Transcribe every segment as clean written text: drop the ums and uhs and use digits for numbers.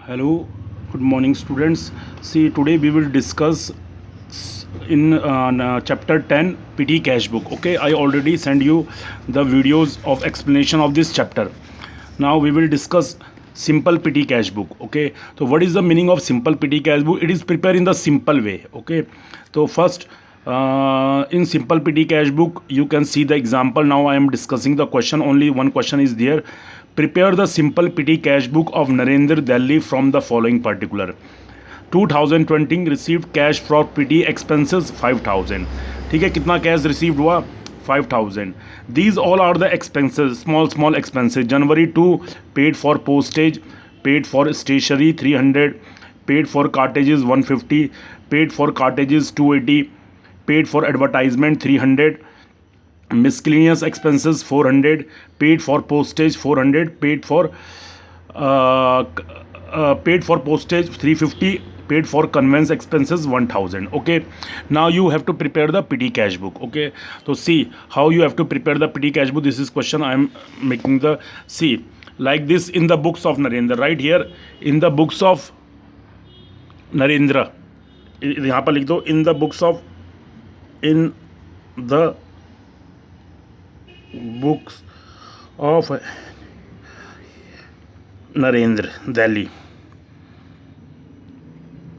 Hello, good morning, students. See, today we will discuss in chapter 10 PT cash book. Okay, I already sent you the videos of explanation of this chapter. Now we will discuss simple PT cash book. Okay, so what is the meaning of simple PT cash book? It is prepared in the simple way. Okay, so first in simple PT cash book you can see the example. Now I am discussing the question. Only one question is there. Prepare the simple PT cash book of Narendra Delhi from the following particular. 2020 received cash for PT expenses 5000. ठीक है, कितना cash received हुआ 5000. These all are the expenses, small expenses. January 2 paid for postage, paid for stationery 300, paid for cartages 150, paid for cartages 280, paid for advertisement 300, miscellaneous expenses 400, paid for postage 400, paid for postage 350, paid for conveyance expenses 1000. Okay, now you have to prepare the PT cash book. Okay, so see how you have to prepare the PT cash book. This is question I am making the, see, like this in the books of Narendra. Right here in the books of Narendra, यहाँ पर लिख दो in the books of Narendra Delhi.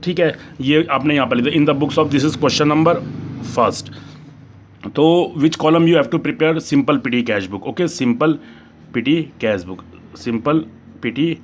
ठीक है, ये आपने यहाँ पर लिखा in the books of. This is question number first. तो which column you have to prepare simple petty cash book. Okay, simple petty cash book, simple petty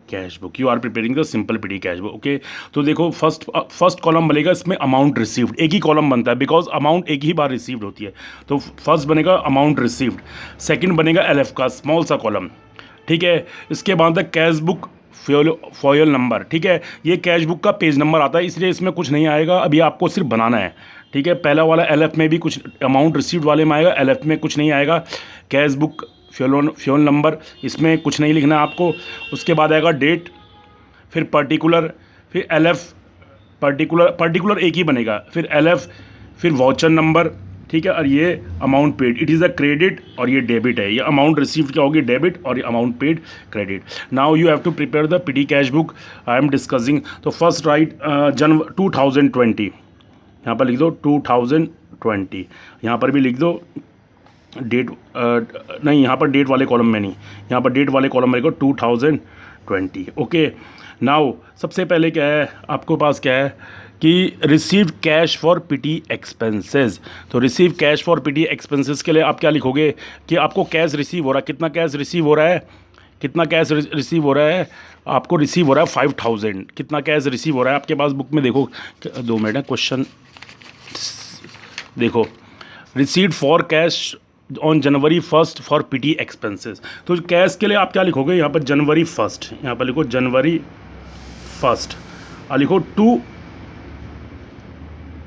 cash book. You are preparing the simple petty cash book. Okay, तो देखो first column बनेगा, इसमें amount received. एक ही column बनता है because amount एक ही बार received होती है. तो फर्स्ट बनेगा अमाउंट रिसीव्ड. सेकंड बनेगा एलएफ का स्मॉल सा कॉलम. ठीक है, इसके बाद कैश बुक फॉयल नंबर. ठीक है, ये कैश बुक का पेज नंबर आता है, इसलिए इसमें कुछ नहीं आएगा. अभी आपको सिर्फ बनाना है. ठीक है, पहला वाला एलएफ में भी कुछ अमाउंट रिसीव्ड वाले में आएगा, एलएफ में कुछ नहीं आएगा. कैश बुक फ्यूल नंबर, इसमें कुछ नहीं लिखना है आपको. उसके बाद आएगा डेट, फिर पर्टिकुलर, फिर एलएफ. पर्टिकुलर एक ही बनेगा, फिर एलएफ, फिर वाउचर नंबर. ठीक है, और ये amount paid, it is a credit और ये डेबिट है. ये अमाउंट रिसीव्ड क्या होगी, डेबिट, और ये amount paid credit. Now you have to prepare the petty cash book I am discussing. तो फर्स्ट राइट 2020, यहाँ पर लिख दो 2020. यहाँ पर भी लिख दो डेट, नहीं यहाँ पर डेट वाले कॉलम में नहीं, यहाँ पर डेट वाले कॉलम में लिखो 2020. ओके, नाउ सबसे पहले क्या है आपको पास, क्या है कि receive cash for PT expenses. तो receive cash for PT expenses के लिए आप क्या लिखोगे कि आपको कैश रिसीव हो रहा है. कितना कैश रिसीव हो रहा है, कितना कैश रिसीव हो रहा है, आपको रिसीव हो रहा है 5000. कितना कैश रिसीव हो रहा है आपके पास बुक में देखो, 2 मिनट है, क्वेश्चन देखो. Received for cash on January 1 for PT expenses. तो कैश के लिए आप क्या लिखोगे, यहाँ पर जनवरी 1, यहाँ पर लिखो जनवरी 1, और लिखो टू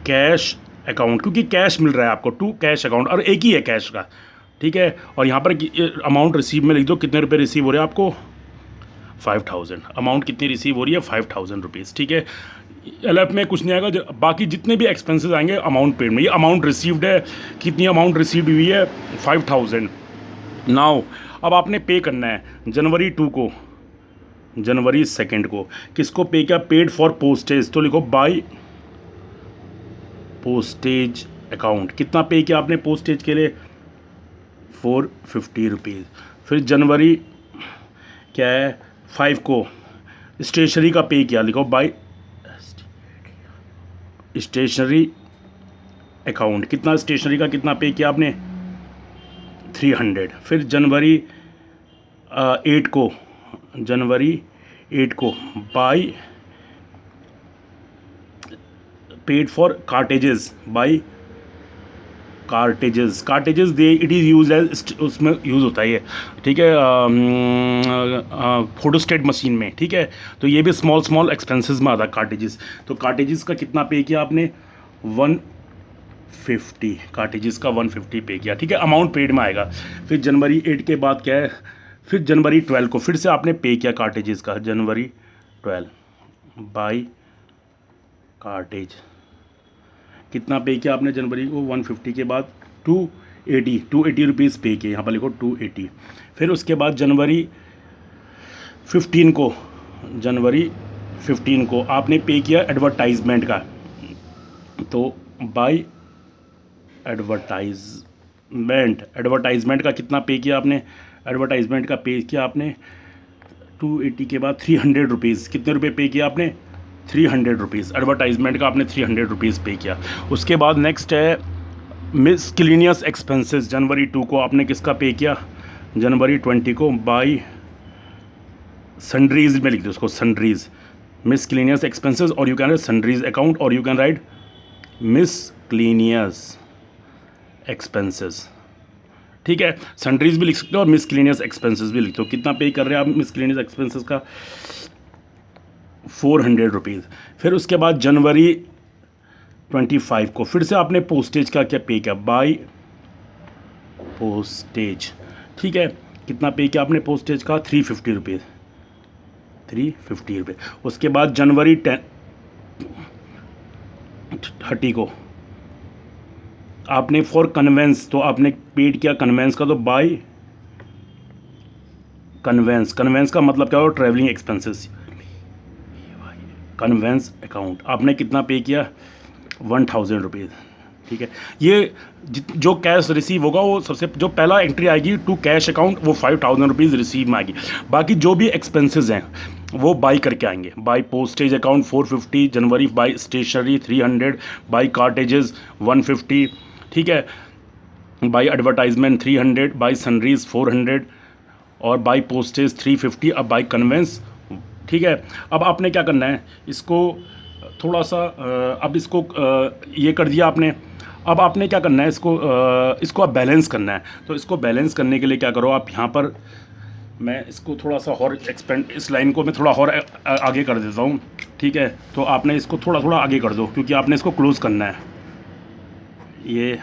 कैश अकाउंट, क्योंकि कैश मिल रहा है आपको, टू कैश अकाउंट, और एक ही है कैश का. ठीक है, और यहाँ पर अमाउंट रिसीव में लिख दो कितने रुपए रिसीव हो रहे हैं आपको 5000. अमाउंट कितनी रिसीव हो रही है 5000 रुपीज़. ठीक है, एलएफ में कुछ नहीं आएगा, बाकी जितने भी एक्सपेंसेस आएंगे अमाउंट पेड में. ये अमाउंट रिसीव्ड है, कितनी अमाउंट रिसीव्ड हुई है 5000. नाउ अब आपने पे करना है जनवरी 2 को, जनवरी 2 को. किसको पे किया, पेड फॉर पोस्टेज. तो लिखो बाय पोस्टेज अकाउंट. कितना पे किया आपने पोस्टेज के लिए 450 रुपीज़. फिर जनवरी क्या है 5 को स्टेशनरी का पे किया, लिखो बाय स्टेशनरी अकाउंट. कितना स्टेशनरी का कितना पे किया आपने 300. फिर जनवरी 8 को, जनवरी 8 को by paid for cartridges, by cartridges they, it is use as, उसमें यूज़ होता है ये. ठीक है, फोटोस्टेट मशीन में. ठीक है, तो ये भी स्मॉल एक्सपेंसेस में आता है कार्टेजेस. तो कार्टेजेस का कितना पे किया आपने 150. कार्टेजेस का 150 पे किया. ठीक है, अमाउंट पेड में आएगा. फिर जनवरी 8 के बाद क्या है, फिर जनवरी 12 को फिर से आपने पे किया कार्टेजेस का, जनवरी 12 बाय कार्टेज. कितना पे किया आपने जनवरी को 150 के बाद 280 रुपीज़ पे किए. यहाँ पर लिखो 280. फिर उसके बाद जनवरी 15 को जनवरी 15 को आपने पे किया एडवर्टाइजमेंट का, तो बाय एडवर्टाइजमेंट का कितना पे किया आपने, एडवर्टाइजमेंट का पे किया आपने 280 के बाद 300 रुपीज़, कितने रुपए पे किया आपने, 300 रुपीज़, एडवर्टाइजमेंट का आपने 300 रुपीज़ पे किया। उसके बाद नेक्स्ट है मिसक्लिनियस एक्सपेंसेस, जनवरी 2 को आपने किसका पे किया, जनवरी 20 को बाय सन्ड्रीज में लिख दो उसको, सन्ड्रीज, मिसक्लिनियस एक्सपेंसेस, और you can write sundries account, और यू कैन राइट मिसक्लिनियस एक्सपेंसेस, ठीक है। सन्ड्रीज भी लिख सकते हो और मिसक्लिनियस एक्सपेंसेस भी लिख दो। कितना पे कर रहे हैं आप मिसक्लिनियस एक्सपेंसेस का, 400 रुपीज़। फिर उसके बाद जनवरी 25 को फिर से आपने पोस्टेज का क्या पे किया, बाय पोस्टेज, ठीक है। कितना पे किया आपने पोस्टेज का, 350 रुपीज़, 350 रुपये। उसके बाद जनवरी 30 को आपने फॉर कन्वेंस, तो आपने पेड किया कन्वेंस का, तो बाय कन्वेंस, कन्वेंस का मतलब क्या हो, ट्रैवलिंग एक्सपेंसेस, कन्वेंस अकाउंट आपने कितना पे किया, 1000 रुपीज़, ठीक है। ये जो कैश रिसीव होगा वो सबसे जो पहला एंट्री आएगी टू कैश अकाउंट, वो 5000 रुपीज़ रिसीव में आएगी। बाकी जो भी एक्सपेंसेस हैं वो बाई करके आएंगे, बाई पोस्टेज अकाउंट 450 जनवरी, बाई स्टेशनरी 300, बाई कार्टेजेस 150, ठीक है, बाई एडवर्टाइजमेंट 300, बाई सनरीज 400 और बाई पोस्टेज 350, अब बाई कन्वेंस, ठीक है। अब आपने क्या करना है, इसको थोड़ा सा अब इसको ये कर दिया आपने, अब आपने क्या करना है, इसको आप बैलेंस करना है। तो इसको बैलेंस करने के लिए क्या करो आप, यहाँ पर मैं इसको थोड़ा सा और एक्सपेंड, इस लाइन को मैं थोड़ा और आगे कर देता हूँ, ठीक है। तो आपने इसको थोड़ा थोड़ा आगे कर दो, क्योंकि आपने इसको क्लोज़ करना है, ये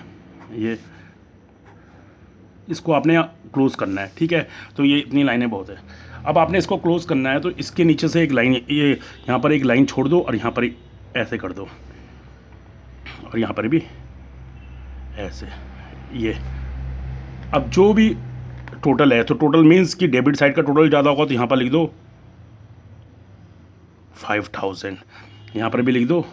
इसको आपने क्लोज़ करना है, ठीक है। तो ये इतनी लाइनें बहुत है। अब आपने इसको क्लोज़ करना है, तो इसके नीचे से एक लाइन, ये यहाँ पर एक लाइन छोड़ दो और यहाँ पर ऐसे कर दो, और यहाँ पर भी ऐसे, ये अब जो भी टोटल है, तो टोटल मीन्स कि डेबिट साइड का टोटल ज़्यादा होगा, तो यहाँ पर लिख दो 5000, यहाँ पर भी लिख दो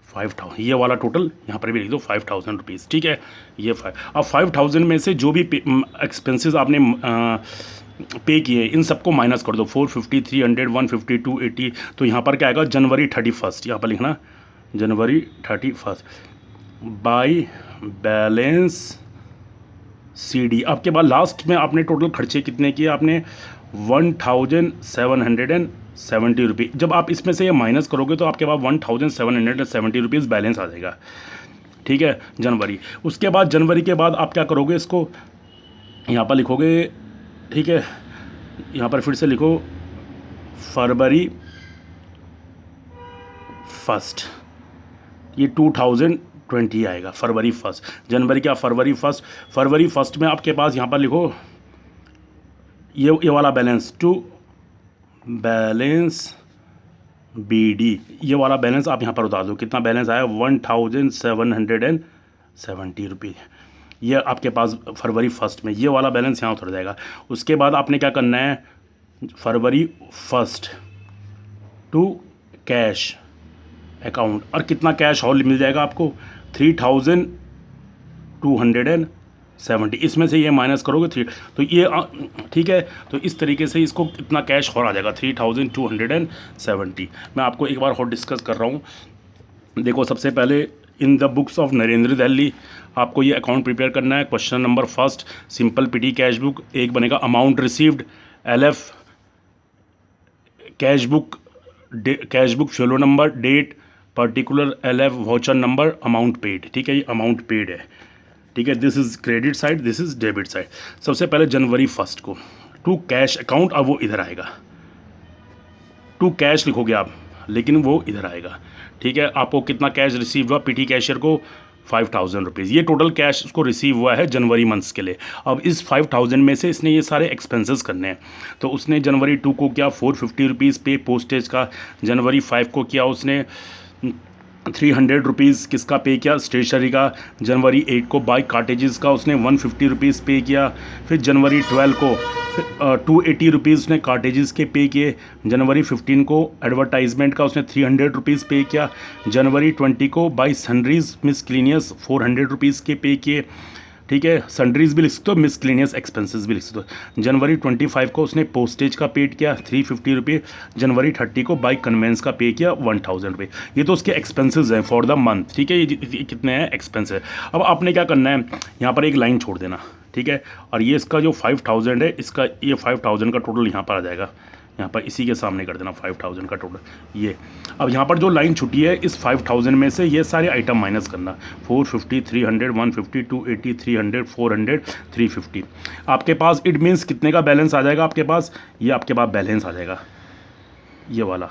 5000, ये वाला टोटल यहाँ पर भी लिख दो 5000 रुपीज़, ठीक है। ये अब 5000 में से जो भी एक्सपेंसेस आपने पे किए इन सबको माइनस कर दो, 450, 300, 150, 280, तो यहाँ पर क्या आएगा, जनवरी 31, यहाँ पर लिखना जनवरी 31 बाई बैलेंस CD। आपके बाद लास्ट में आपने टोटल खर्चे कितने किए, आपने 1770 रुपये। जब आप इसमें से ये माइनस करोगे तो आपके पास 1770 रुपीज़ बैलेंस आ जाएगा, ठीक है, जनवरी। उसके बाद जनवरी के बाद आप क्या करोगे, इसको यहाँ पर लिखोगे, ठीक है, यहाँ पर फिर से लिखो फरवरी 1, ये 2020 आएगा, फरवरी 1, जनवरी क्या, फरवरी 1 में आपके पास यहाँ पर लिखो ये वाला बैलेंस, टू बैलेंस BD, ये वाला बैलेंस आप यहाँ पर उतार दो। कितना बैलेंस आया, 1770 रुपये, ये आपके पास फरवरी 1 में ये वाला बैलेंस यहाँ उतर जाएगा। उसके बाद आपने क्या करना है, फरवरी 1 टू कैश अकाउंट, और कितना कैश और मिल जाएगा आपको, 3270, इसमें से ये माइनस करोगे 3, तो ये ठीक है। तो इस तरीके से इसको इतना कैश और आ जाएगा 3270। मैं आपको एक बार और डिस्कस कर रहा हूँ। देखो, सबसे पहले in the books of Narendra Delhi आपको ये अकाउंट प्रिपेयर करना है। Question number 1 simple petty cash book, एक बनेगा amount received, LF cash book folio number, date, particular, LF voucher number, amount paid, ठीक है, ये अमाउंट पेड है, ठीक है। This is credit side, this is debit side. सबसे पहले जनवरी 1 को टू कैश अकाउंट, अब वो इधर आएगा, टू कैश लिखोगे आप, लेकिन वो इधर आएगा, ठीक है। आपको कितना कैश रिसीव हुआ पीटी कैशियर को, 5000 रुपीज़, ये टोटल कैश उसको रिसीव हुआ है जनवरी मंथ्स के लिए। अब इस 5000 में से इसने ये सारे एक्सपेंसेस करने हैं, तो उसने जनवरी 2 को किया 450 रुपीज़ पे पोस्टेज का, जनवरी 5 को किया उसने ₹300 किसका पे किया, स्टेशनरी का। जनवरी 8 को बाइक कार्टेजेस का उसने ₹150 पे किया। फिर जनवरी 12 को ₹280 उसने कार्टेजेस के पे किए। जनवरी 15 को एडवर्टाइजमेंट का उसने ₹300 पे किया। जनवरी 20 को बाई सनरीज मिसक्लीनियस ₹400 के पे किए। ठीक है, सन्ड्रीज भी लिख सकते हो, मिसक्लेनियस एक्सपेंसेस भी लिख सकते हो। जनवरी 25 को उसने पोस्टेज का पेड किया ₹350। जनवरी 30 को बाइक कन्वेंस का पे किया ₹1000। ये तो उसके एक्सपेंसेस हैं फॉर द मंथ। ठीक है, ये कितने हैं एक्सपेंस है। अब आपने क्या करना है, यहाँ पर एक लाइन छोड़ देना। ठीक है, और ये इसका जो 5000 है, इसका ये 5000 का टोटल यहाँ पर आ जाएगा। यहाँ पर इसी के सामने कर देना 5000 का टोटल ये। अब यहाँ पर जो लाइन छुटी है, इस 5000 में से ये सारे आइटम माइनस करना। 450, 300, 150, 280, 300, 400, 350। आपके पास इट मीन्स कितने का बैलेंस आ जाएगा आपके पास, ये आपके पास बैलेंस आ जाएगा, ये वाला,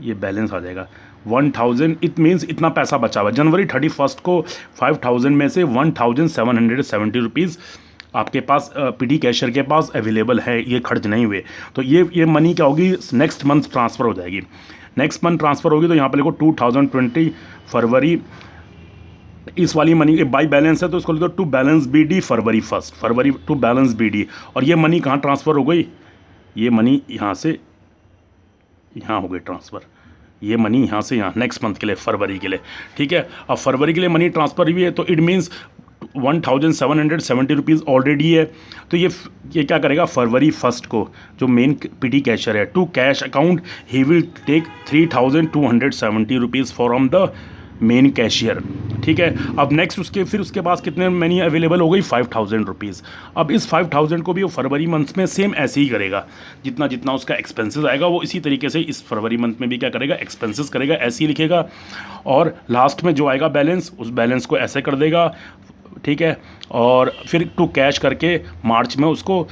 ये बैलेंस आ जाएगा 1000। इट मीन्स इतना पैसा बचा हुआ। जनवरी 31 को 5000 में से ₹1770 आपके पास पीडी कैशियर के पास अवेलेबल है, ये खर्च नहीं हुए। तो ये मनी क्या होगी, नेक्स्ट मंथ ट्रांसफ़र हो जाएगी। नेक्स्ट मंथ ट्रांसफ़र होगी तो यहाँ पे लिखो 2020 फरवरी। इस वाली मनी के बाई बैलेंस है तो इसको लिखो टू बैलेंस BD फरवरी 1 फरवरी टू बैलेंस BD। और ये मनी कहाँ ट्रांसफ़र हो गई, ये मनी यहाँ से यहाँ हो गई ट्रांसफ़र। ये मनी यहाँ से यहाँ नेक्स्ट मंथ के लिए, फरवरी के लिए। ठीक है, अब फरवरी के लिए मनी ट्रांसफ़र हुई है तो इट मीन्स ₹1770 ऑलरेडी है। तो ये क्या करेगा, फरवरी 1 को जो मेन पीडी कैशियर है, टू कैश अकाउंट ही will take ₹3270 from the main cashier. ठीक है, अब नेक्स्ट उसके पास कितने मनी अवेलेबल हो गई, ₹5000। अब इस 5000 को भी वो फरवरी मंथ में सेम ऐसे ही करेगा। जितना जितना उसका एक्सपेंसेस आएगा वो इसी तरीके से इस फरवरी मंथ में भी क्या करेगा, एक्सपेंसेस करेगा, ऐसे ही लिखेगा। और लास्ट में जो आएगा बैलेंस, उस बैलेंस को ऐसे कर देगा। ठीक है, और फिर टू कैश करके मार्च में उसको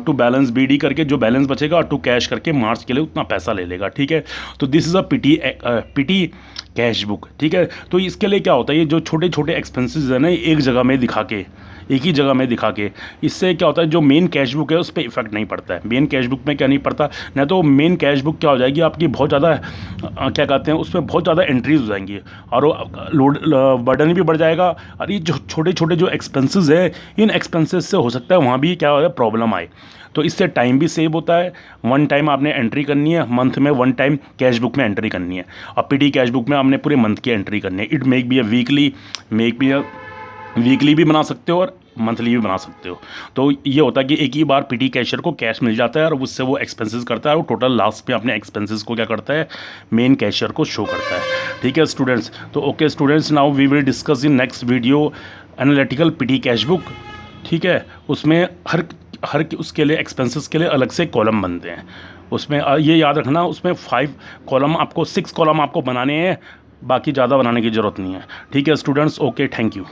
टू बैलेंस BD करके जो बैलेंस बचेगा टू कैश करके मार्च के लिए उतना पैसा ले लेगा। ठीक है, तो this is a PT cash book. ठीक है, तो इसके लिए क्या होता है, ये जो छोटे छोटे एक्सपेंसेस है ना, एक जगह में दिखा के, एक ही जगह में दिखा के, इससे क्या होता है, जो मेन कैश बुक है उस पर इफेक्ट नहीं पड़ता है। मेन कैश बुक में क्या नहीं पड़ता, नहीं तो मेन कैश बुक क्या हो जाएगी आपकी, बहुत ज़्यादा क्या कहते हैं, उसमें बहुत ज़्यादा एंट्रीज हो जाएंगी और लोड बर्डन भी बढ़ जाएगा। और ये जो छोटे छोटे जो एक्सपेंसेस है, इन एक्सपेंसेस से हो सकता है वहाँ भी क्या हो प्रॉब्लम आए। तो इससे टाइम भी सेव होता है। वन टाइम आपने एंट्री करनी है मंथ में, वन टाइम कैश बुक में एंट्री करनी है। और पीडी कैश बुक में आपने पूरे मंथ की एंट्री करनी है। It make be a weekly भी बना सकते हो और मंथली भी बना सकते हो। तो ये होता है कि एक ही बार पीडी कैशियर को कैश मिल जाता है और उससे वो एक्सपेंसेस करता है और टोटल लास्ट में अपने एक्सपेंसेस को क्या करता है, मेन कैशियर को शो करता है। ठीक है स्टूडेंट्स, तो okay students, now we will discuss in next video analytical petty cash book. ठीक है, उसमें हर उसके लिए एक्सपेंसेस के लिए अलग से कॉलम बनते हैं। उसमें ये याद रखना, उसमें 6 कॉलम आपको बनाने हैं, बाकी ज़्यादा बनाने की ज़रूरत नहीं है। ठीक है स्टूडेंट्स, ओके, थैंक यू।